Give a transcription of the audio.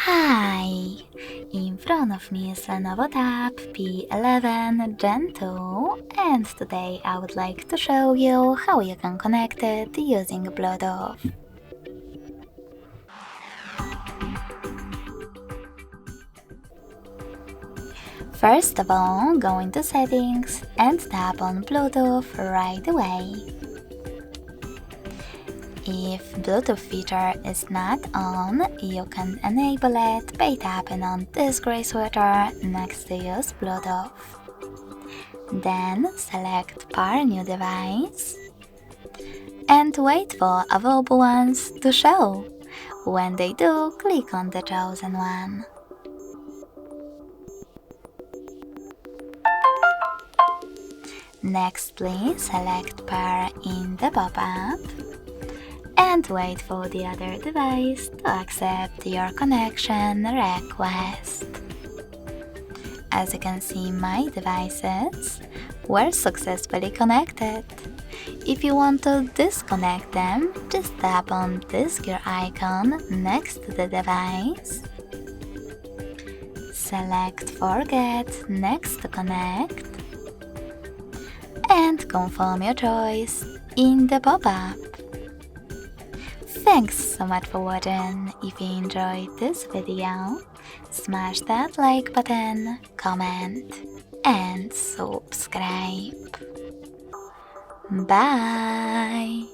Hi! In front of me is Lenovo Tab P11 Gen 2, and today I would like to show you how you can connect it using Bluetooth. First of all, go into Settings and tap on Bluetooth right away. If Bluetooth feature is not on, you can enable it by tapping on this gray sweater next to Use Bluetooth. Then select Pair New Device and wait for available ones to show. When they do, click on the chosen one. Next, please select Pair in the pop-up and wait for the other device to accept your connection request. As you can see, my devices were successfully connected. If you want to disconnect them, just tap on this gear icon next to the device. Select Forget next to Connect and confirm your choice in the pop-up. Thanks so much for watching. If you enjoyed this video, smash that like button, comment and subscribe. Bye!